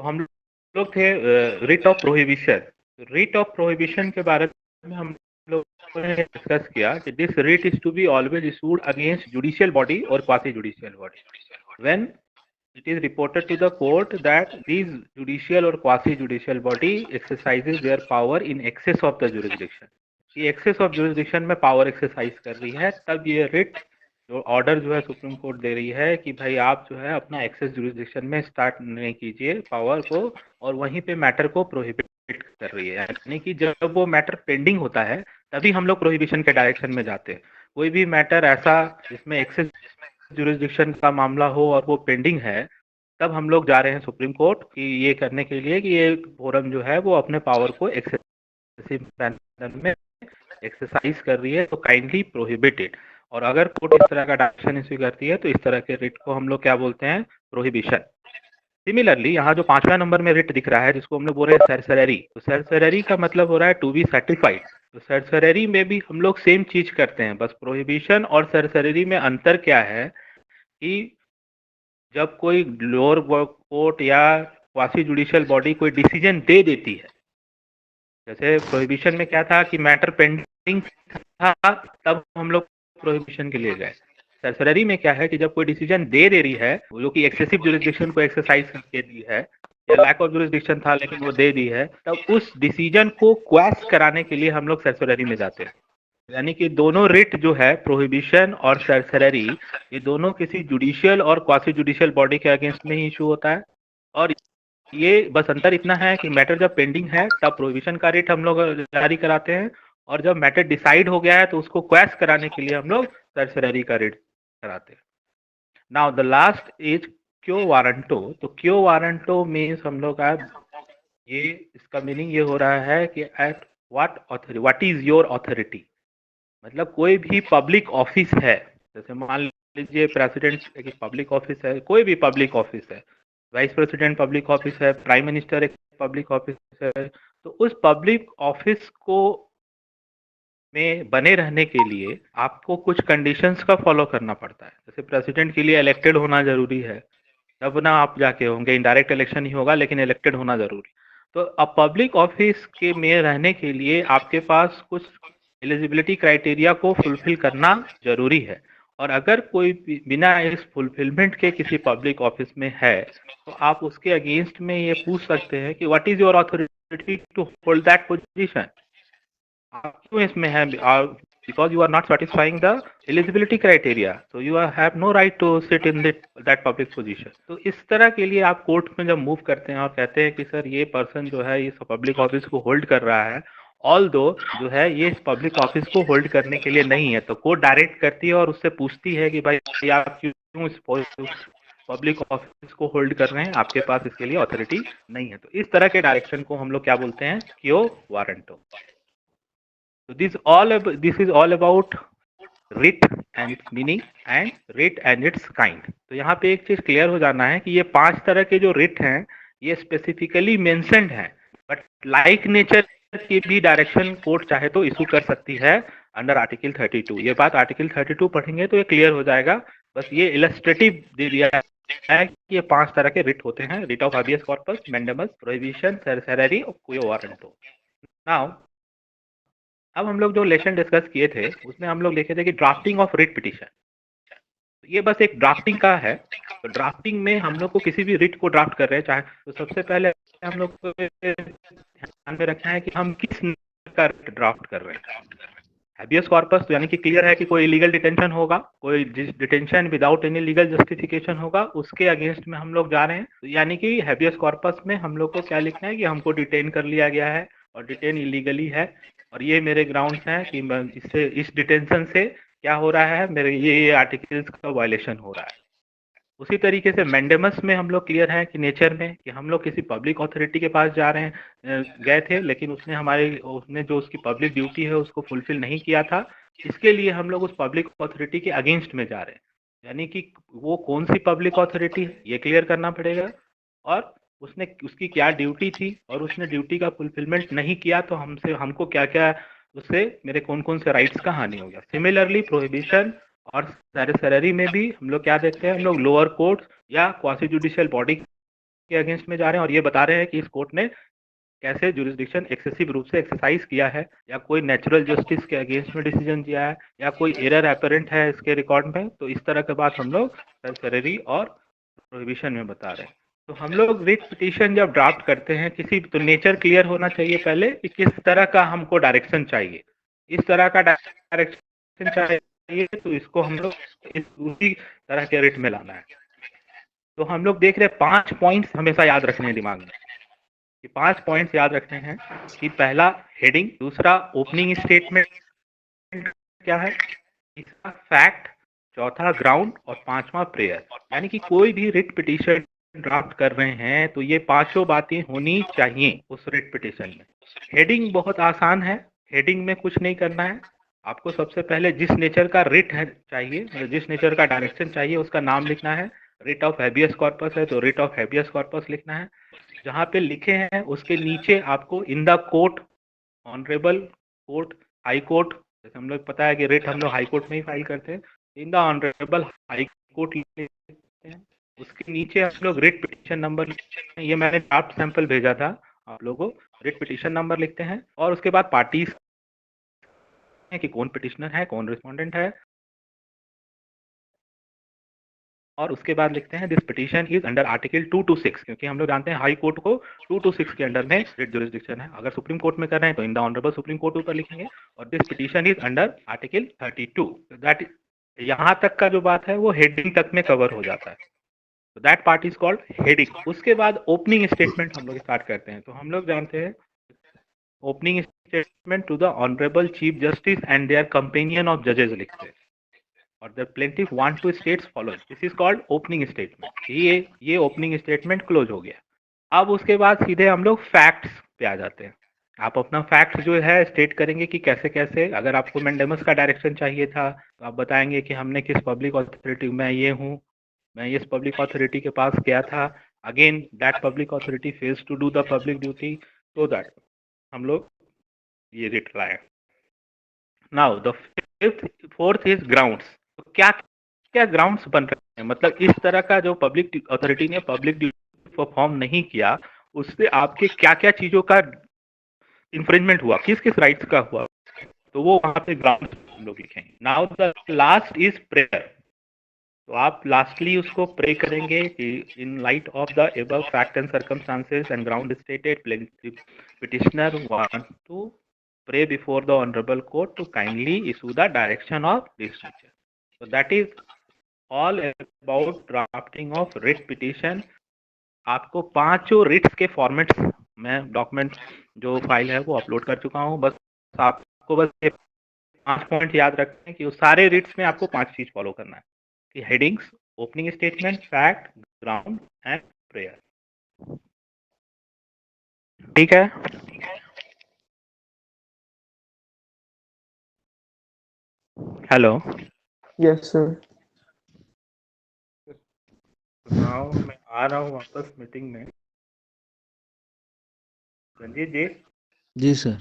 तो हम लोग थे writ of prohibition. Writ of prohibition के बारे में हम लोग ने डिस्कस किया कि this writ is to be always issued against judicial body और quasi judicial body when it is reported to the court that these judicial or quasi judicial body exercises their power in excess of the jurisdiction। ये access of jurisdiction में power exercise कर रही है, तब ये writ जो order जो है सुप्रीम कोर्ट दे रही है कि भाई आप जो है अपना एक्सेस जुरिस्डिक्शन में स्टार्ट नहीं कीजिए पावर को, और वहीं पे मैटर को प्रोहिबिट कर रही है। यानी कि जब वो मैटर पेंडिंग होता है तभी हम लोग प्रोहिबिशन के डायरेक्शन में जाते हैं। कोई भी मैटर ऐसा जिसमें एक्सेस जुरिस्डिक्शन का मामला हो और वो पेंडिंग है, तब हम लोग जा रहे हैं सुप्रीम कोर्ट कि ये करने के लिए कि ये फोरम जो है वो अपने पावर को एक्सेसिव मैनर में एक्सरसाइज कर रही है, तो काइंडली प्रोहिबिटेड। और अगर कोर्ट इस तरह का डायरेक्शन इश्यू करती है तो इस तरह के रिट को हम लोग क्या बोलते हैं, प्रोहिबिशन। सिमिलरली यहाँ जो 5वां नंबर में रिट दिख रहा है जिसको हम लोग बोल रहे हैं सरसररी, तो सरसररी का मतलब हो रहा है टू बी सर्टिफाइड। तो सरसररी में भी हम लोग सेम चीज करते हैं, बस प्रोहिबिशन और सरसररी में अंतर क्या है कि जब कोई लोअर कोर्ट या क्वासी जुडिशियल बॉडी कोई डिसीजन दे देती है, जैसे प्रोहिबिशन में क्या था कि मैटर पेंडिंग था, तब हम लोग प्रोहिबिशन के लिए गए। सरसररी में क्या है कि जब कोई डिसीजन दे रही है जो कि एक्सेसिव जुरिस्डिक्शन को एक्सरसाइज करके दी है, या लैक ऑफ जुरिस्डिक्शन था लेकिन वो दे दी है, तब उस डिसीजन को क्वैश कराने के लिए हम लोग सरसररी में जाते हैं। यानी कि दोनों रिट जो है प्रोहिबिशन और सरसररी, ये दोनों किसी जुडिशियल और क्वासी जुडिशियल बॉडी के अगेंस्ट में ही इशू होता है। और ये बस अंतर इतना है कि मैटर जब पेंडिंग है तब प्रोहिबिशन का रिट हम लोग जारी कराते हैं, और जब मैटर डिसाइड हो गया है तो उसको क्वैश कराने के लिए हम लोग सरसररी का रिट कराते हैं। नाउ द लास्ट इज क्यो वारंटो। तो क्यो वारंटो मीन्स हम लोग का ये इसका मीनिंग ये हो रहा है कि at what is your authority. मतलब कोई भी पब्लिक ऑफिस है, जैसे मान लीजिए प्रेसिडेंट एक पब्लिक ऑफिस है, कोई भी पब्लिक ऑफिस है, वाइस प्रेसिडेंट पब्लिक ऑफिस है, प्राइम मिनिस्टर एक पब्लिक ऑफिस है, तो उस पब्लिक ऑफिस को में बने रहने के लिए आपको कुछ कंडीशंस का फॉलो करना पड़ता है। जैसे प्रेसिडेंट के लिए इलेक्टेड होना जरूरी है, तब ना आप जाके होंगे, इनडायरेक्ट इलेक्शन ही होगा लेकिन इलेक्टेड होना जरूरी। तो अब पब्लिक ऑफिस के में रहने के लिए आपके पास कुछ एलिजिबिलिटी क्राइटेरिया को फुलफिल करना जरूरी है, और अगर कोई बिना इस फुलफिलमेंट के किसी पब्लिक ऑफिस में है तो आप उसके अगेंस्ट में ये पूछ सकते हैं कि what is your authority to hold that position. आप क्यों इसमें है, because you are not satisfying the eligibility criteria, so you have no right to sit in that public position। तो इस तरह के लिए आप कोर्ट में जब मूव करते हैं और कहते हैं कि सर ये पर्सन जो है इस पब्लिक ऑफिस को होल्ड कर रहा है, ऑल दो जो है ये इस पब्लिक ऑफिस को होल्ड करने के लिए नहीं है, तो कोर्ट डायरेक्ट करती है और उससे पूछती है कि भाई आप क्यों इस पब्लिक ऑफिस को होल्ड कर रहे हैं, आपके पास इसके लिए अथॉरिटी नहीं है। तो इस तरह के डायरेक्शन को हम लोग क्या बोलते हैं, क्यो warranto. So this is all about writ and its meaning and writ and its kind। तो यहाँ पे एक चीज क्लियर हो जाना है कि ये 5 तरह के जो writ हैं ये स्पेसिफिकली मेंशनड हैं, बट लाइक नेचर की भी डायरेक्शन कोर्ट चाहे तो इशू कर सकती है अंडर आर्टिकल 32। ये बात आर्टिकल 32 पढ़ेंगे तो ये क्लियर हो जाएगा। बस ये इलस्ट्रेटिव दे दिया है कि ये 5 तरह के रिट होते हैं, writ of habeas corpus, mandamus, prohibition, certiorari और क्यो वारंटो। नाउ अब हम लोग जो लेसन डिस्कस किए थे उसमें हम लोग देखे थे कि ड्राफ्टिंग ऑफ रिट पिटीशन, ये बस एक ड्राफ्टिंग का है। तो ड्राफ्टिंग में हम लोग को किसी भी रिट को ड्राफ्ट कर रहे हैं चाहे, तो सबसे पहले हम लोग को ध्यान में रखना है कि हम किस का रिट ड्राफ्ट कर रहे हैं। हैबियस कॉर्पस तो यानी कि क्लियर है कि कोई इलीगल डिटेंशन होगा, कोई detention without any legal justification होगा, उसके अगेंस्ट में हम लोग जा रहे हैं। तो यानी कि हैबियस कॉर्पस में हम लोग को क्या लिखना है कि हमको डिटेन कर लिया गया है और डिटेन इलीगली है, और ये मेरे ग्राउंड्स हैं कि इससे इस डिटेंशन से क्या हो रहा है, मेरे ये आर्टिकल्स का वायलेशन हो रहा है। उसी तरीके से मैंडेमस में हम लोग क्लियर है कि नेचर में कि हम लोग किसी पब्लिक अथॉरिटी के पास जा रहे हैं, गए थे लेकिन उसने जो उसकी पब्लिक ड्यूटी है उसको फुलफिल नहीं किया था, इसके लिए हम लोग उस पब्लिक अथॉरिटी के अगेंस्ट में जा रहे हैं। यानी कि वो कौन सी पब्लिक अथॉरिटी है ये क्लियर करना पड़ेगा, और उसकी क्या ड्यूटी थी और उसने ड्यूटी का फुलफिलमेंट नहीं किया तो हमको क्या क्या उससे मेरे कौन कौन से राइट्स का हानि हो गया। सिमिलरली प्रोहिबिशन और सरसररी में भी हम लोग क्या देखते हैं, हम लोग लोअर कोर्ट या क्वासी जुडिशियल बॉडी के अगेंस्ट में जा रहे हैं और ये बता रहे हैं कि इस कोर्ट ने कैसे जुरिस्डिक्शन एक्सेसिव रूप से एक्सरसाइज किया है, या कोई नेचुरल जस्टिस के अगेंस्ट में डिसीजन दिया है, या कोई एरर अपरेंट है इसके रिकॉर्ड में। तो इस तरह के बात हम लोग सर्सरी और प्रोहिबिशन में बता रहे हैं। तो हम लोग रिट पिटीशन जब ड्राफ्ट करते हैं किसी, तो नेचर क्लियर होना चाहिए पहले कि किस तरह का हमको डायरेक्शन चाहिए। इस तरह का डायरेक्शन चाहिए तो इसको हम लोग उसी तरह के रिट में लाना है। तो हम लोग देख रहे हैं 5 पॉइंट्स हमेशा याद रखने हैं दिमाग में। ये 5 पॉइंट्स याद रखने हैं कि पहला हेडिंग, दूसरा ओपनिंग स्टेटमेंट क्या है, तीसरा फैक्ट, चौथा ग्राउंड और पांचवा प्रेयर। यानी कि कोई भी रिट पिटीशन ड्राफ्ट कर रहे हैं तो ये पांचों बातें होनी चाहिए उस रिट पिटीशन में। हेडिंग बहुत आसान है, हेडिंग में कुछ नहीं करना है। आपको सबसे पहले जिस नेचर का रिट है चाहिए, मतलब जिस नेचर का डायरेक्शन चाहिए उसका नाम लिखना है। रिट ऑफ हैबियस कॉर्पस है तो रिट ऑफ हैबियस कॉर्पस लिखना है। जहां पे लिखे हैं उसके नीचे आपको in the court, honourable court, high court, जैसे हम लोग पता है कि रिट हम लोग हाई कोर्ट में ही फाइल करते हैं, in the honourable high court लिखते हैं। उसके नीचे हम लोग रिट पिटीशन नंबर लिखते हैं। ये मैंने ड्राफ्ट सैंपल भेजा था आप लोगों को। रिट पिटीशन नंबर लिखते हैं और उसके बाद पार्टीज कि कौन पिटिशनर है, कौन रिस्पोंडेंट है, और उसके बाद लिखते हैं this petition is under article 226, क्योंकि हम लोग जानते हैं हाई कोर्ट को 226 के अंडर में रिट जुरिस्डिक्शन है। अगर सुप्रीम कोर्ट में कर रहे हैं तो in the honourable supreme court ऊपर लिखेंगे, और this petition is under article 32। That यहाँ तक का जो बात है वो हेडिंग तक में कवर हो जाता है। तो that part is called heading. उसके बाद ओपनिंग स्टेटमेंट हम लोग स्टार्ट करते हैं। तो हम लोग जानते हैं opening statement to the honourable chief justice and their companion of जजेस लिखते हैं, और the plaintiff want to states following, this is called opening statement. ये ओपनिंग स्टेटमेंट क्लोज हो गया। अब उसके बाद सीधे हम लोग फैक्ट्स पे आ जाते हैं। आप अपना फैक्ट जो है स्टेट करेंगे कि कैसे कैसे, अगर आपको मैंडेमस का डायरेक्शन चाहिए था तो आप बताएंगे कि हमने किस पब्लिक अथॉरिटी, मैं ये हूँ, मैं इस पब्लिक अथॉरिटी के पास गया था, again that public authority fails to do the public duty, तो दैट हम लोग ये रिट लाए। Now the fourth is grounds. तो क्या क्या ग्राउंड्स बन रहे हैं, मतलब इस तरह का जो पब्लिक अथॉरिटी ने पब्लिक ड्यूटी परफॉर्म नहीं किया उससे आपके क्या क्या चीजों का इंफ्रिंजमेंट हुआ, किस किस राइट्स का हुआ, तो वो वहां पे ग्राउंड्स हम लोग लिखेंगे। Now the last is prayer. तो आप लास्टली उसको प्रे करेंगे कि in light of the above fact and circumstances and ground stated, petitioner want to pray before the honorable court to kindly issue the direction of this nature. So that is all about drafting of writ petition. आपको पांचों Ritz के formats मैं document जो file है वो upload कर चुका हूँ। बस आपको बस ये 5 पॉइंट याद रखना है कि उस सारे रिट्स में आपको 5 चीज फॉलो करना है कि headings, opening statement, fact, ground and prayer. ठीक है? हेलो। Yes sir. नाउ मैं आ रहा हूँ वापस मीटिंग में। रंजीत जी। जी सर।